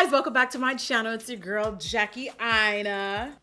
guys, welcome back to my channel. It's your girl Jackie Ina.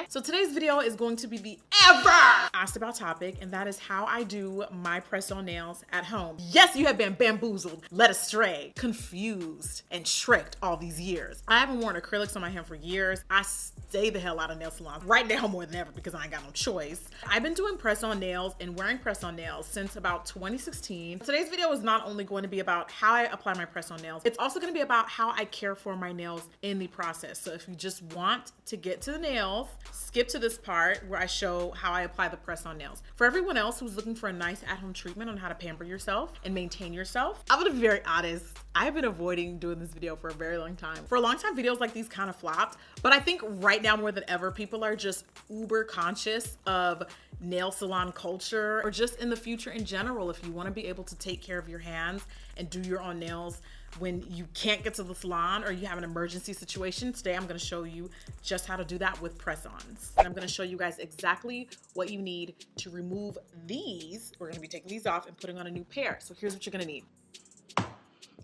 So today's video is going to be the ever asked about topic, and that is how I do my press-on nails at home. Yes, you have been bamboozled, led astray, confused, and tricked all these years. I haven't worn acrylics on my hand for years. I stay the hell out of nail salons right now more than ever because I ain't got no choice. I've been doing press-on nails and wearing press-on nails since about 2016. Today's video is not only going to be about how I apply my press-on nails, it's also going to be about how I care for my nails in the process. So if you just want to get to the nails, skip to this part where I show how I apply the press-on nails. For everyone else who's looking for a nice at-home treatment on how to pamper yourself and maintain yourself, I'm gonna be very honest. I've been avoiding doing this video for a very long time. For a long time, videos like these kind of flopped, but I think right now more than ever, people are just uber conscious of nail salon culture, or just in the future in general. If you want to be able to take care of your hands and do your own nails when you can't get to the salon or you have an emergency situation, today I'm going to show you just how to do that with press-ons. And I'm going to show you guys exactly what you need to remove these. We're going to be taking these off and putting on a new pair. So here's what you're going to need.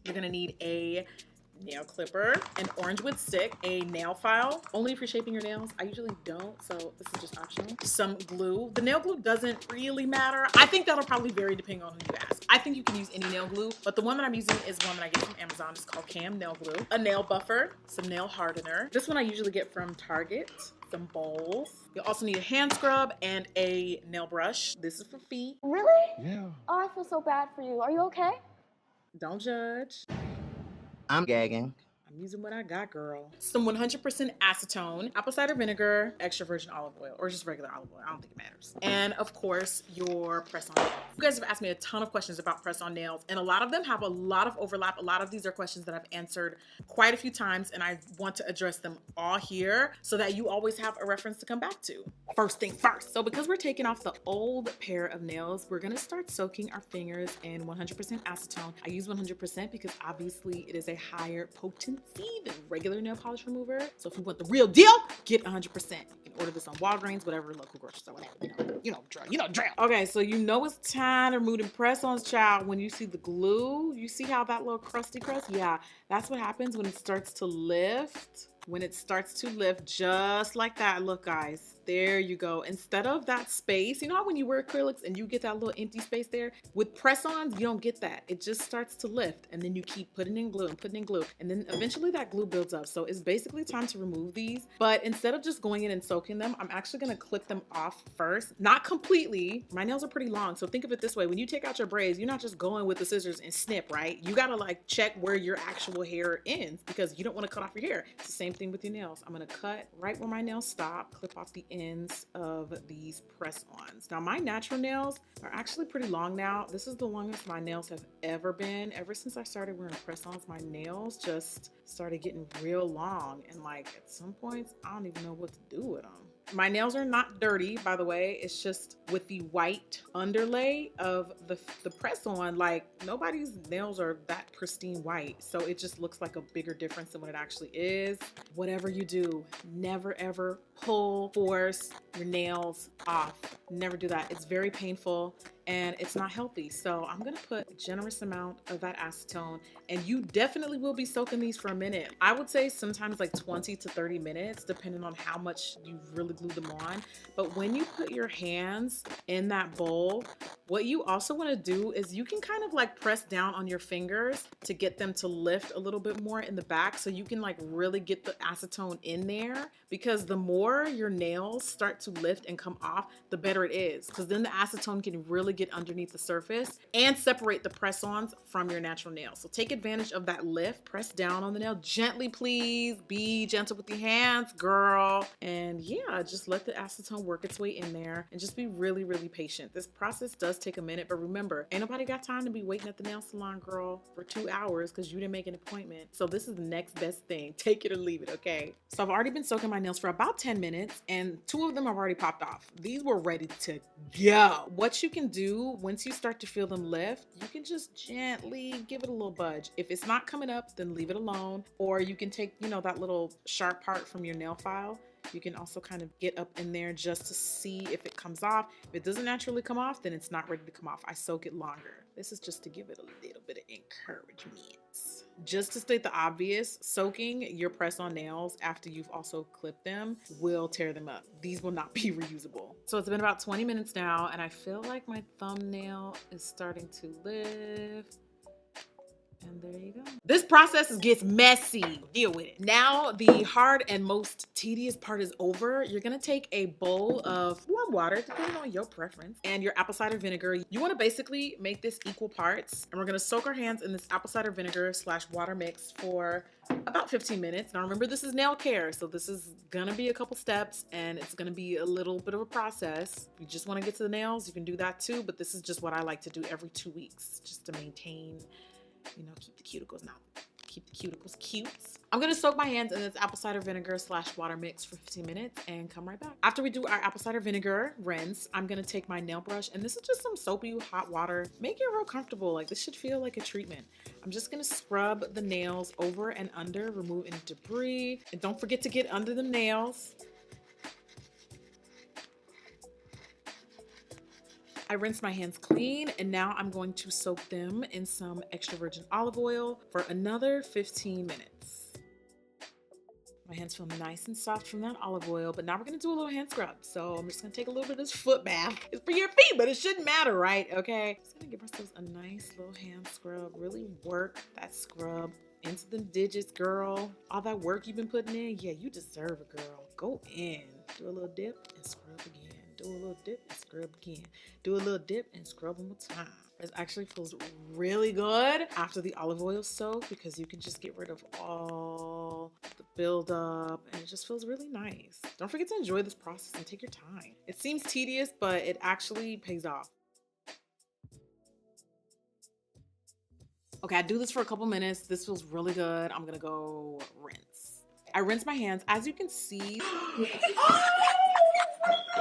You're going to need a nail clipper, an orange wood stick, a nail file, only if you're shaping your nails. I usually don't, so this is just optional. Some glue. The nail glue doesn't really matter. I think that'll probably vary depending on who you ask. I think you can use any nail glue, but the one that I'm using is one that I get from Amazon. It's called Cam Nail Glue. A nail buffer, some nail hardener. This one I usually get from Target. Some bowls. You'll also need a hand scrub and a nail brush. This is for feet. Really? Yeah. Oh, I feel so bad for you. Are you okay? Don't judge. I'm gagging. I'm using what I got, girl. Some 100% acetone, apple cider vinegar, extra virgin olive oil, or just regular olive oil. I don't think it matters. And of course, your press-on nails. You guys have asked me a ton of questions about press-on nails, and a lot of them have a lot of overlap. A lot of these are questions that I've answered quite a few times, and I want to address them all here so that you always have a reference to come back to. First thing first. So because we're taking off the old pair of nails, we're gonna start soaking our fingers in 100% acetone. I use 100% because obviously it is a higher potency than regular nail polish remover. So if you want the real deal, get 100%. You can order this on Walgreens, whatever, local grocery store, whatever. You know, drill. Okay, so you know it's time to remove the press-ons, child. When you see the glue, you see how that little crusty crust? Yeah, that's what happens when it starts to lift. When it starts to lift just like that. Look, guys, there you go. Instead of that space, you know how when you wear acrylics and you get that little empty space there? With press-ons, you don't get that. It just starts to lift, and then you keep putting in glue and putting in glue, and then eventually that glue builds up. So it's basically time to remove these. But instead of just going in and soaking them, I'm actually gonna clip them off first. Not completely. My nails are pretty long, so think of it this way. When you take out your braids, you're not just going with the scissors and snip, right? You gotta like check where your actual hair ends because you don't wanna cut off your hair. It's the same thing with your nails. I'm gonna cut right where my nails stop, clip off the ends of these press-ons. Now my natural nails are actually pretty long now. This is the longest my nails have ever been. Ever since I started wearing press-ons, my nails just started getting real long, and like at some points I don't even know what to do with them. My nails are not dirty, by the way. It's just with the white underlay of the press-on, like nobody's nails are that pristine white. So it just looks like a bigger difference than what it actually is. Whatever you do, never ever pull, force your nails off. Never do that. It's very painful and it's not healthy. So I'm gonna put a generous amount of that acetone, and you definitely will be soaking these for a minute. I would say sometimes like 20 to 30 minutes, depending on how much you really glue them on. But when you put your hands in that bowl, what you also wanna do is you can kind of like press down on your fingers to get them to lift a little bit more in the back, so you can like really get the acetone in there, because the more your nails start to lift and come off, the better it is, because then the acetone can really get underneath the surface and separate the press-ons from your natural nails. So take advantage of that lift. Press down on the nail gently, please. Be gentle with your hands, girl. And yeah, just let the acetone work its way in there, and just be really, really patient. This process does take a minute, but remember, ain't nobody got time to be waiting at the nail salon, girl, for 2 hours because you didn't make an appointment. So this is the next best thing. Take it or leave it, okay? So I've already been soaking my nails for about 10 minutes, and 2 of them have already popped off. These were ready to go. What you can do once you start to feel them lift, you can just gently give it a little budge. If it's not coming up, then leave it alone. Or you can take, you know, that little sharp part from your nail file You can also kind of get up in there just to see if it comes off. If it doesn't naturally come off, then it's not ready to come off. I soak it longer. This is just to give it a little bit of encouragement. Just to state the obvious, soaking your press-on nails after you've also clipped them will tear them up. These will not be reusable. So it's been about 20 minutes now, and I feel like my thumbnail is starting to lift. And there you go. This process gets messy. Deal with it. Now the hard and most tedious part is over. You're gonna take a bowl of warm water, depending on your preference, and your apple cider vinegar. You wanna basically make this equal parts, and we're gonna soak our hands in this apple cider vinegar / water mix for about 15 minutes. Now remember, this is nail care, so this is gonna be a couple steps, and it's gonna be a little bit of a process. If you just wanna get to the nails, you can do that too, but this is just what I like to do every 2 weeks, just to maintain, you know, keep the cuticles cute. I'm gonna soak my hands in this apple cider vinegar / water mix for 15 minutes and come right back. After we do our apple cider vinegar rinse, I'm gonna take my nail brush, and this is just some soapy hot water. Make it real comfortable. Like, this should feel like a treatment. I'm just gonna scrub the nails over and under, remove any debris, and don't forget to get under the nails. I rinsed my hands clean, and now I'm going to soak them in some extra virgin olive oil for another 15 minutes. My hands feel nice and soft from that olive oil, but now we're gonna do a little hand scrub. So I'm just gonna take a little bit of this foot bath. It's for your feet, but it shouldn't matter, right? Okay. Just gonna give ourselves a nice little hand scrub. Really work that scrub into the digits, girl. All that work you've been putting in, yeah, you deserve it, girl. Go in. Do a little dip and scrub again. Do a little dip and scrub again. Do a little dip and scrub one more time. It actually feels really good after the olive oil soak, because you can just get rid of all the buildup, and it just feels really nice. Don't forget to enjoy this process and take your time. It seems tedious, but it actually pays off. Okay, I do this for a couple minutes. This feels really good. I'm gonna go rinse. I rinse my hands. As you can see,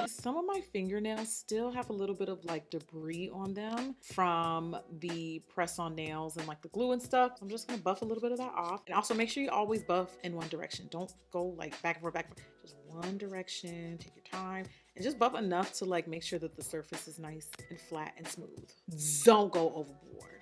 some of my fingernails still have a little bit of like debris on them from the press-on nails and like the glue and stuff. I'm just gonna buff a little bit of that off. And also make sure you always buff in one direction. Don't go like back and forth, just one direction. Take your time and just buff enough to like make sure that the surface is nice and flat and smooth. Don't go overboard.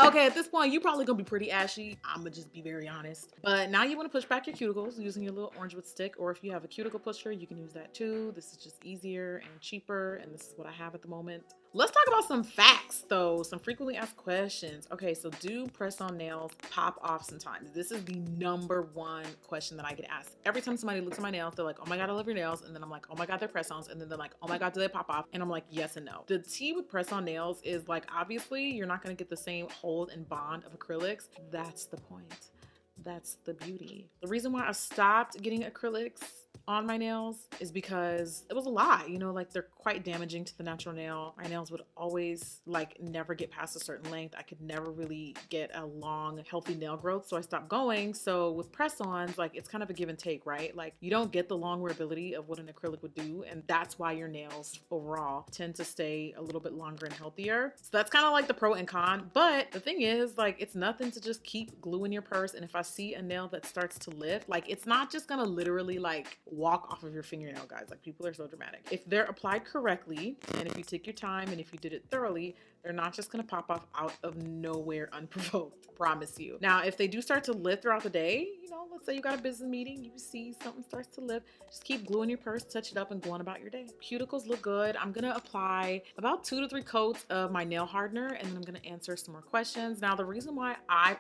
Okay, at this point, you're probably gonna be pretty ashy. I'm gonna just be very honest. But now you wanna push back your cuticles using your little orange wood stick, or if you have a cuticle pusher, you can use that too. This is just easier and cheaper, and this is what I have at the moment. Let's talk about some facts though, some frequently asked questions. Okay, so do press-on nails pop off sometimes? This is the #1 question that I get asked. Every time somebody looks at my nails, they're like, oh my God, I love your nails. And then I'm like, oh my God, they're press-ons. And then they're like, oh my God, do they pop off? And I'm like, yes and no. The tea with press-on nails is like, obviously you're not gonna get the same hold and bond of acrylics. That's the point. That's the beauty. The reason why I stopped getting acrylics on my nails is because it was a lot, you know, like they're quite damaging to the natural nail. My nails would always like never get past a certain length. I could never really get a long, healthy nail growth, so I stopped going. So with press-ons, like it's kind of a give and take, right? Like you don't get the long wearability of what an acrylic would do, and that's why your nails overall tend to stay a little bit longer and healthier. So that's kind of like the pro and con, but the thing is, like, it's nothing to just keep glue in your purse, and if I see a nail that starts to lift, like it's not just gonna literally like walk off of your fingernail, guys. Like, people are so dramatic. If they're applied correctly, and if you take your time, and if you did it thoroughly, they're not just gonna pop off out of nowhere unprovoked, promise you. Now, if they do start to lift throughout the day, you know, let's say you got a business meeting, you see something starts to lift, just keep gluing your purse, touch it up, and go on about your day. Cuticles look good. I'm gonna apply about 2 to 3 coats of my nail hardener, and then I'm gonna answer some more questions. Now, the reason why I've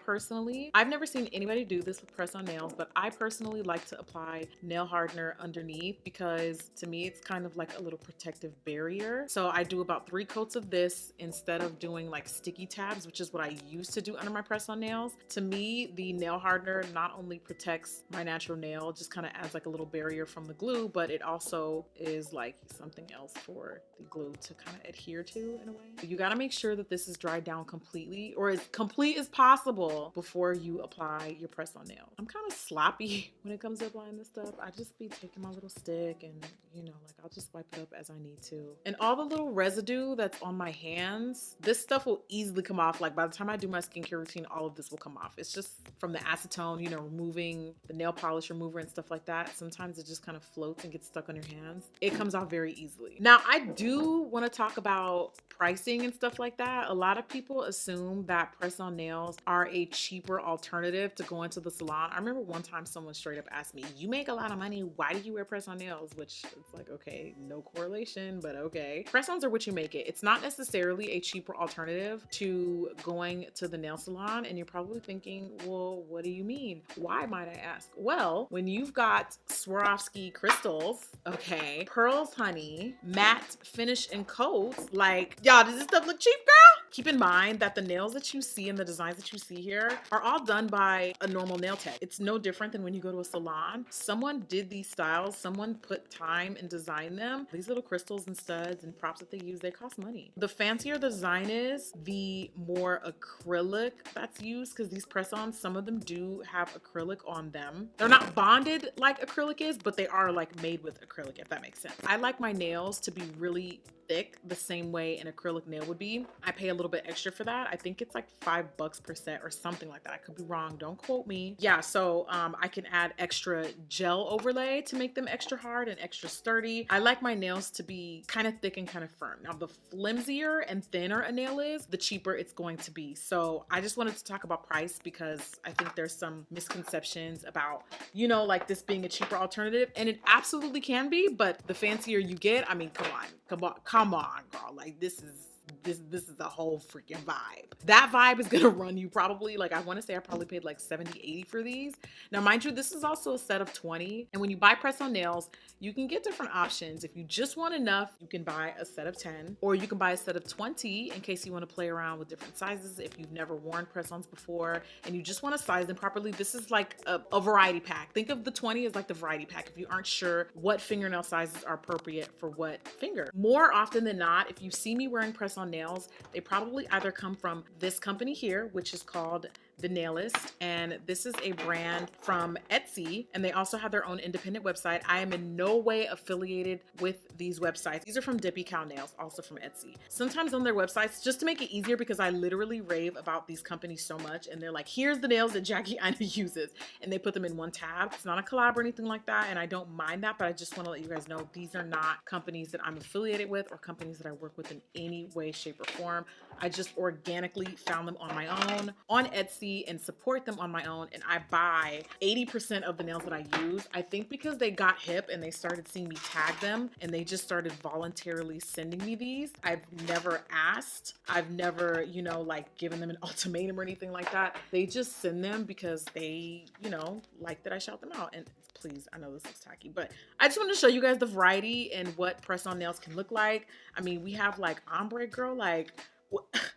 never seen anybody do this with press-on nails, but I personally like to apply nail hardener underneath, because to me, it's kind of like a little protective barrier. So I do about 3 coats of this instead of doing like sticky tabs, which is what I used to do under my press-on nails. To me, the nail hardener not only protects my natural nail, just kind of adds like a little barrier from the glue, but it also is like something else for the glue to kind of adhere to in a way. You got to make sure that this is dried down completely, or as complete as possible, before you apply your press-on nail. I'm kind of sloppy when it comes to applying this stuff. I just be taking my little stick and, you know, like I'll just wipe it up as I need to. And all the little residue that's on my hands, nails, this stuff will easily come off. Like by the time I do my skincare routine, all of this will come off. It's just from the acetone, you know, removing the nail polish remover and stuff like that. Sometimes it just kind of floats and gets stuck on your hands. It comes off very easily. Now, I do want to talk about pricing and stuff like that. A lot of people assume that press-on nails are a cheaper alternative to going to the salon. I remember one time someone straight up asked me, "You make a lot of money, why do you wear press-on nails?" Which it's like, okay, no correlation, but okay. Press-ons are what you make it. It's not necessarily a cheaper alternative to going to the nail salon. And you're probably thinking, well, what do you mean? Why, might I ask? Well, when you've got Swarovski crystals, okay, pearls, honey, matte finish and coats, like, y'all, does this stuff look cheap, girl? Keep in mind that the nails that you see and the designs that you see here are all done by a normal nail tech. It's no different than when you go to a salon. Someone did these styles, someone put time and designed them. These little crystals and studs and props that they use, they cost money. The fancier the design is, the more acrylic that's used, because these press-ons, some of them do have acrylic on them. They're not bonded like acrylic is, but they are like made with acrylic, if that makes sense. I like my nails to be really thick, the same way an acrylic nail would be. I pay a little bit extra for that. I think it's like $5 per set or something like that. I could be wrong, don't quote me. Yeah, so I can add extra gel overlay to make them extra hard and extra sturdy. I like my nails to be kind of thick and kind of firm. Now, the flimsier and thinner a nail is, the cheaper it's going to be. So I just wanted to talk about price because I think there's some misconceptions about, you know, like this being a cheaper alternative, and it absolutely can be, but the fancier you get, I mean, come on, girl. Like this is a whole freaking vibe. That vibe is gonna run you probably, like, I wanna say I probably paid like 70, 80 for these. Now, mind you, this is also a set of 20. And when you buy press-on nails, you can get different options. If you just want enough, you can buy a set of 10, or you can buy a set of 20 in case you wanna play around with different sizes. If you've never worn press-ons before and you just wanna size them properly, this is like a variety pack. Think of the 20 as like the variety pack if you aren't sure what fingernail sizes are appropriate for what finger. More often than not, if you see me wearing press-on nails, they probably either come from this company here, which is called The Nailist, and this is a brand from Etsy, and they also have their own independent website. I am in no way affiliated with these websites. These are from Dippy Cow Nails, also from Etsy. Sometimes on their websites, just to make it easier, because I literally rave about these companies so much, and they're like, here's the nails that Jackie Ina uses, and they put them in one tab. It's not a collab or anything like that, and I don't mind that, but I just want to let you guys know these are not companies that I'm affiliated with or companies that I work with in any way, shape, or form. I just organically found them on my own on Etsy and support them on my own, and I buy 80% of the nails that I use. I think because they got hip and they started seeing me tag them and they just started voluntarily sending me these. I've never asked. I've never, you know, like given them an ultimatum or anything like that. They just send them because they, you know, like that I shout them out. And please, I know this looks tacky, but I just want to show you guys the variety and what press-on nails can look like. I mean, we have like ombre, girl, like,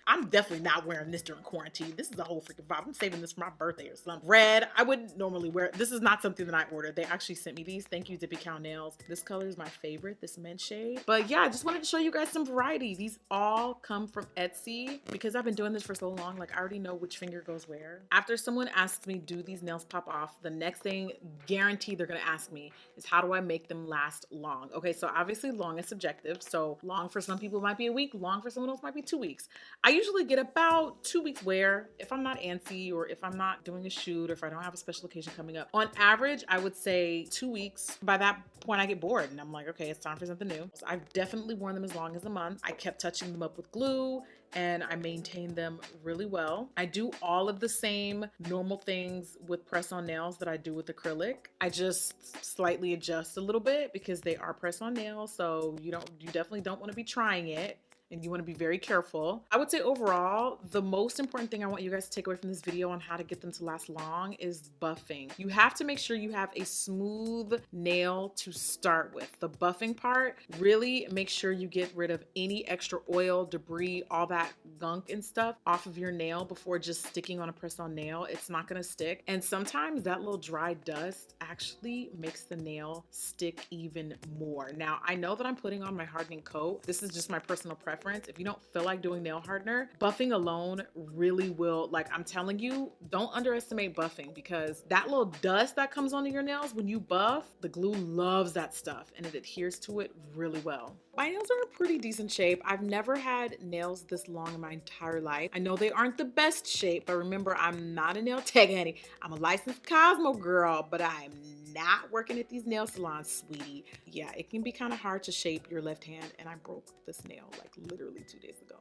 I'm definitely not wearing this during quarantine. This is a whole freaking vibe. I'm saving this for my birthday or something. Red, I wouldn't normally wear. This is not something that I ordered. They actually sent me these. Thank you, Dippy Cow Nails. This color is my favorite, this mint shade. But yeah, I just wanted to show you guys some variety. These all come from Etsy. Because I've been doing this for so long, like I already know which finger goes where. After someone asks me, do these nails pop off? The next thing, guaranteed they're gonna ask me, is how do I make them last long? Okay, so obviously long is subjective. So long for some people might be a week, long for someone else might be 2 weeks. I usually get about 2 weeks wear if I'm not antsy or if I'm not doing a shoot or if I don't have a special occasion coming up. On average, I would say 2 weeks. By that point, I get bored and I'm like, okay, it's time for something new. So I've definitely worn them as long as a month. I kept touching them up with glue and I maintained them really well. I do all of the same normal things with press-on nails that I do with acrylic. I just slightly adjust a little bit because they are press-on nails, so you definitely don't want to be trying it. And you want to be very careful. I would say overall, the most important thing I want you guys to take away from this video on how to get them to last long is buffing. You have to make sure you have a smooth nail to start with. The buffing part, really make sure you get rid of any extra oil, debris, all that gunk and stuff off of your nail before just sticking on a press-on nail. It's not going to stick. And sometimes that little dry dust actually makes the nail stick even more. Now, I know that I'm putting on my hardening coat. This is just my personal preference. preference, if you don't feel like doing nail hardener, buffing alone really will, like I'm telling you, don't underestimate buffing, because that little dust that comes onto your nails when you buff, the glue loves that stuff and it adheres to it really well. My nails are in pretty decent shape. I've never had nails this long in my entire life. I know they aren't the best shape, but remember, I'm not a nail tech, honey. I'm a licensed Cosmo girl, but I'm not working at these nail salons, sweetie. Yeah, it can be kind of hard to shape your left hand, and I broke this nail like literally 2 days ago.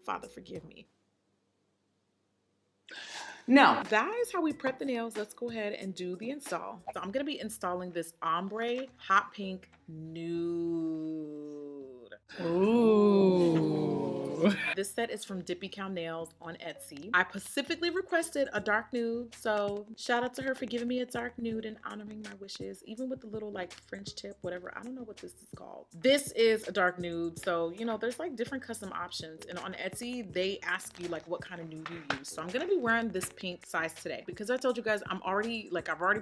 Father, forgive me. Now, that is how we prep the nails. Let's go ahead and do the install. So I'm gonna be installing this ombre hot pink nude. Ooh. This set is from Dippy Cow Nails on Etsy. I specifically requested a dark nude, so shout out to her for giving me a dark nude and honoring my wishes, even with the little like French tip, whatever. I don't know what this is called. This is a dark nude, so you know, there's like different custom options, and on Etsy, they ask you like what kind of nude you use. So I'm gonna be wearing this pink size today because I told you guys I've already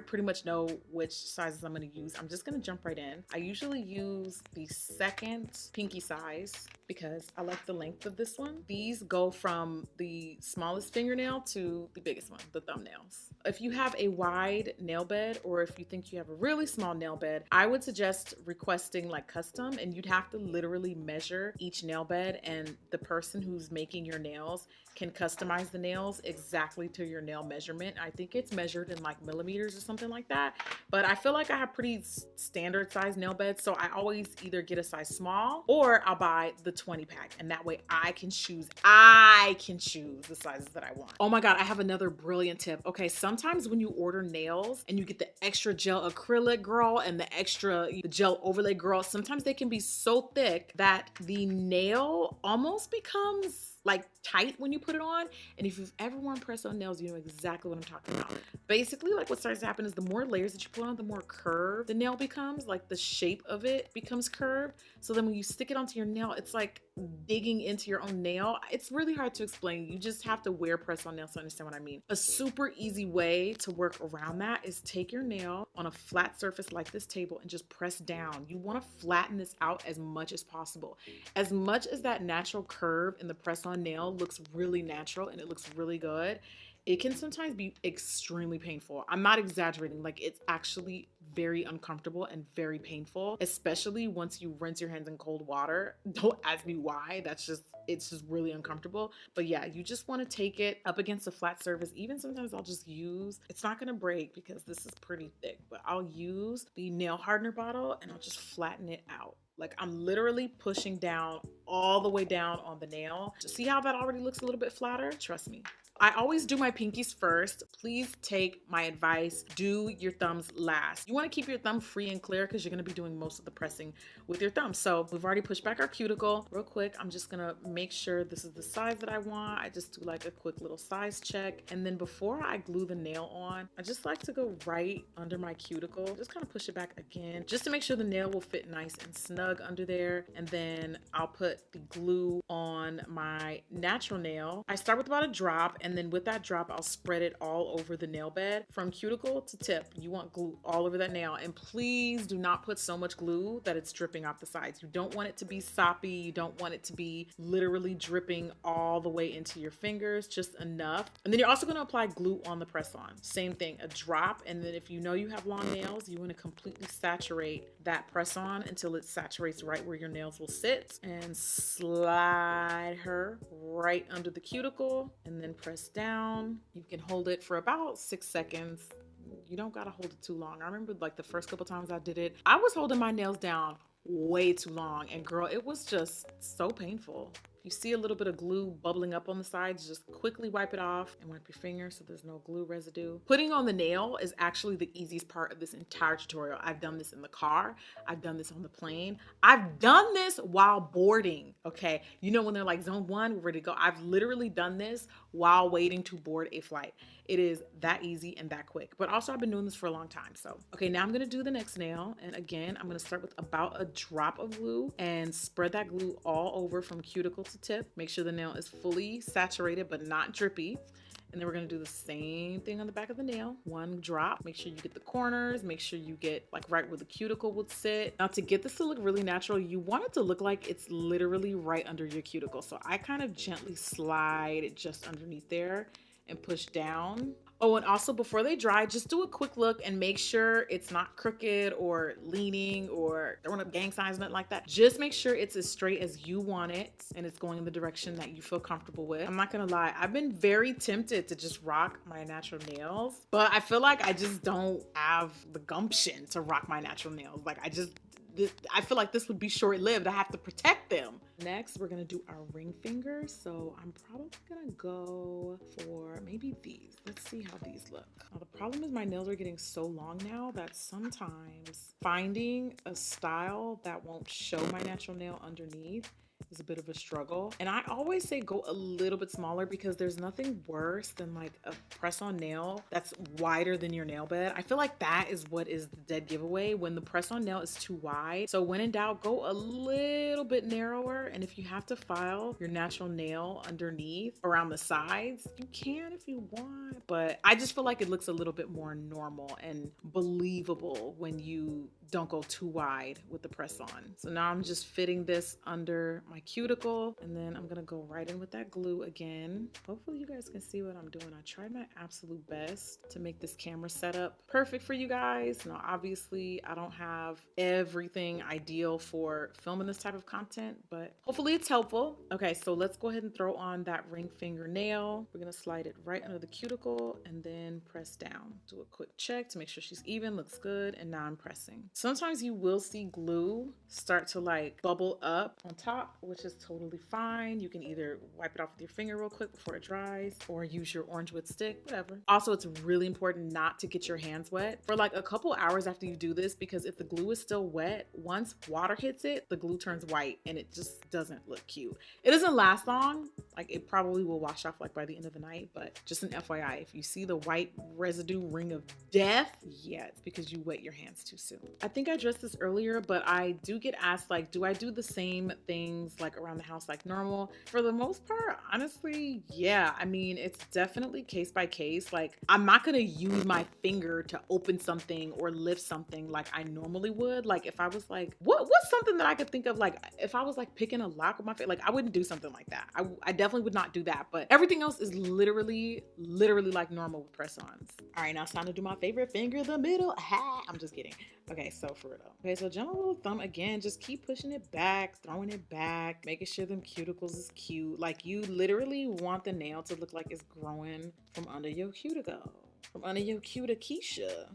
pretty much know which sizes I'm gonna use. I'm just gonna jump right in. I usually use the second pinky size because I like the length of this one. These go from the smallest fingernail to the biggest one, the thumbnails. If you have a wide nail bed, or if you think you have a really small nail bed, I would suggest requesting like custom, and you'd have to literally measure each nail bed, and the person who's making your nails can customize the nails exactly to your nail measurement. I think it's measured in like millimeters or something like that, but I feel like I have pretty standard size nail beds, so I always either get a size small or I'll buy the 20 pack, and that way I can choose the sizes that I want. Oh my God, I have another brilliant tip. Okay, sometimes when you order nails and you get the extra gel acrylic, girl, and the gel overlay, girl, sometimes they can be so thick that the nail almost becomes like tight when you put it on. And if you've ever worn press-on nails, you know exactly what I'm talking about. Basically, like what starts to happen is the more layers that you put on, the more curved the nail becomes, like the shape of it becomes curved. So then when you stick it onto your nail, it's like digging into your own nail. It's really hard to explain. You just have to wear press-on nails to understand what I mean. A super easy way to work around that is take your nail on a flat surface like this table and just press down. You want to flatten this out as much as possible. As much as that natural curve in the press-on nail looks really natural and it looks really good, it can sometimes be extremely painful. I'm not exaggerating. Like, it's actually very uncomfortable and very painful, especially once you rinse your hands in cold water. Don't ask me why. It's just really uncomfortable. But yeah, you just want to take it up against a flat surface. Even sometimes I'll just use, it's not going to break because this is pretty thick, but I'll use the nail hardener bottle and I'll just flatten it out. Like, I'm literally pushing down all the way down on the nail. See how that already looks a little bit flatter? Trust me. I always do my pinkies first. Please take my advice. Do your thumbs last. You want to keep your thumb free and clear because you're going to be doing most of the pressing with your thumb. So we've already pushed back our cuticle. Real quick, I'm just going to make sure this is the size that I want. I just do like a quick little size check. And then before I glue the nail on, I just like to go right under my cuticle. Just kind of push it back again, just to make sure the nail will fit nice and snug under there. And then I'll put the glue on my natural nail. I start with about a drop, and then with that drop, I'll spread it all over the nail bed from cuticle to tip. You want glue all over that nail, and please do not put so much glue that it's dripping off the sides. You don't want it to be soppy. You don't want it to be literally dripping all the way into your fingers, just enough. And then you're also going to apply glue on the press on. Same thing, a drop. And then if you know you have long nails, you want to completely saturate that press on until it saturates right where your nails will sit, and slide her right under the cuticle and then press down. You can hold it for about 6 seconds. You don't gotta hold it too long. I remember like the first couple times I did it, I was holding my nails down way too long, and girl, it was just so painful. You see a little bit of glue bubbling up on the sides, just quickly wipe it off and wipe your finger so there's no glue residue. Putting on the nail is actually the easiest part of this entire tutorial. I've done this in the car. I've done this on the plane. I've done this while boarding, okay? You know when they're like zone 1, we're ready to go. I've literally done this while waiting to board a flight. It is that easy and that quick. But also I've been doing this for a long time. So, okay, now I'm gonna do the next nail. And again, I'm gonna start with about a drop of glue and spread that glue all over from cuticle to to tip. Make sure the nail is fully saturated but not drippy. And then we're gonna do the same thing on the back of the nail. One drop. Make sure you get the corners. Make sure you get like right where the cuticle would sit. Now to get this to look really natural, you want it to look like it's literally right under your cuticle. So I kind of gently slide it just underneath there and push down. Oh, and also before they dry, just do a quick look and make sure it's not crooked or leaning or throwing up gang signs, nothing like that. Just make sure it's as straight as you want it and it's going in the direction that you feel comfortable with. I'm not gonna lie, I've been very tempted to just rock my natural nails, but I feel like I just don't have the gumption to rock my natural nails. Like I feel like this would be short-lived. I have to protect them. Next, we're gonna do our ring fingers. So I'm probably gonna go for maybe these. Let's see how these look. Now, the problem is my nails are getting so long now that sometimes finding a style that won't show my natural nail underneath is a bit of a struggle. And I always say go a little bit smaller because there's nothing worse than like a press-on nail that's wider than your nail bed. I feel like that is what is the dead giveaway when the press-on nail is too wide. So when in doubt, go a little bit narrower. And if you have to file your natural nail underneath around the sides, you can if you want. But I just feel like it looks a little bit more normal and believable when you don't go too wide with the press on. So now I'm just fitting this under my cuticle and then I'm gonna go right in with that glue again. Hopefully you guys can see what I'm doing. I tried my absolute best to make this camera setup perfect for you guys. Now obviously I don't have everything ideal for filming this type of content, but hopefully it's helpful. Okay, so let's go ahead and throw on that ring fingernail. We're gonna slide it right under the cuticle and then press down. Do a quick check to make sure she's even, looks good, and now I'm pressing. Sometimes you will see glue start to like bubble up on top, which is totally fine. You can either wipe it off with your finger real quick before it dries or use your orange wood stick, whatever. Also, it's really important not to get your hands wet for like a couple hours after you do this, because if the glue is still wet, once water hits it, the glue turns white and it just doesn't look cute. It doesn't last long. Like it probably will wash off like by the end of the night, but just an FYI, if you see the white residue ring of death, yeah, it's because you wet your hands too soon. I think I addressed this earlier, but I do get asked like, do I do the same things like around the house like normal? For the most part, honestly, yeah. I mean, it's definitely case by case. Like I'm not gonna use my finger to open something or lift something like I normally would. Like if I was like, what's something that I could think of, like if I was like picking a lock with my finger, like I wouldn't do something like that. I definitely would not do that, but everything else is literally like normal with press-ons. All right, now it's time to do my favorite finger, the middle. I'm just kidding. Okay, so for real. Okay, so gentle little thumb again, just keep pushing it back, throwing it back, making sure them cuticles is cute. Like you literally want the nail to look like it's growing from under your cuticle, from under your cuticle.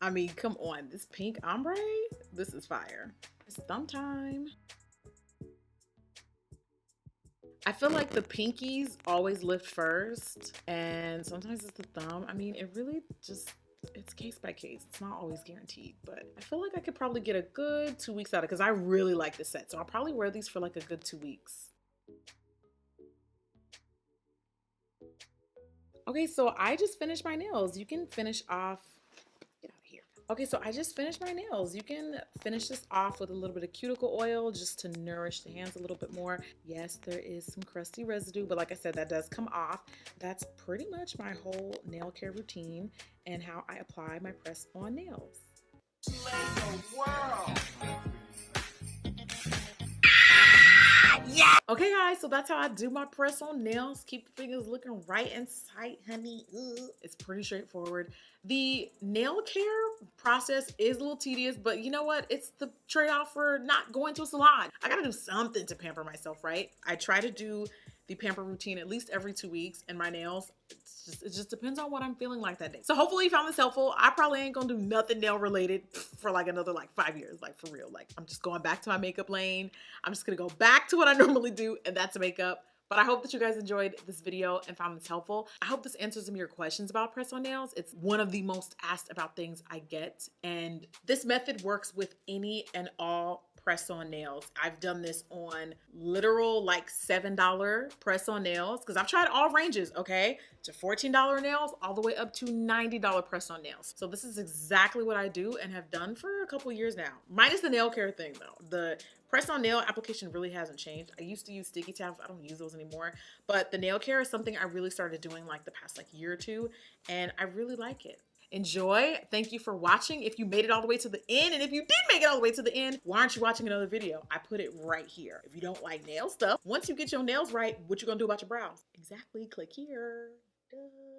I mean, come on, this pink ombre, this is fire. It's thumb time. I feel like the pinkies always lift first, and sometimes it's the thumb. I mean, it really just, it's case by case. It's not always guaranteed, but I feel like I could probably get a good 2 weeks out of it because I really like this set. So I'll probably wear these for like a good 2 weeks. Okay, so I just finished my nails. You can finish off, get out of here. Okay, so I just finished my nails. You can finish this off with a little bit of cuticle oil just to nourish the hands a little bit more. Yes, there is some crusty residue, but like I said, that does come off. That's pretty much my whole nail care routine and how I apply my press-on nails. Yeah. Okay, guys, so that's how I do my press-on nails. Keep the fingers looking right and tight, honey. Ugh. It's pretty straightforward. The nail care process is a little tedious, but you know what? It's the trade-off for not going to a salon. I gotta do something to pamper myself, right? I try to do the pamper routine at least every 2 weeks, and my nails, it just depends on what I'm feeling like that day. So hopefully you found this helpful. I probably ain't gonna do nothing nail related for like another like 5 years, like for real. Like I'm just going back to my makeup lane. I'm just gonna go back to what I normally do, and that's makeup. But I hope that you guys enjoyed this video and found this helpful. I hope this answers some of your questions about press-on nails. It's one of the most asked about things I get. And this method works with any and all press on nails. I've done this on literal like $7 press on nails because I've tried all ranges, okay? To $14 nails all the way up to $90 press on nails. So this is exactly what I do and have done for a couple years now. Minus the nail care thing though. The press on nail application really hasn't changed. I used to use sticky tabs. I don't use those anymore. But the nail care is something I really started doing like the past like year or two, and I really like it. Enjoy. Thank you for watching. If you made it all the way to the end, and if you did make it all the way to the end, why aren't you watching another video? I put it right here. If you don't like nail stuff, once you get your nails right, what you gonna do about your brows? Exactly, click here. Duh.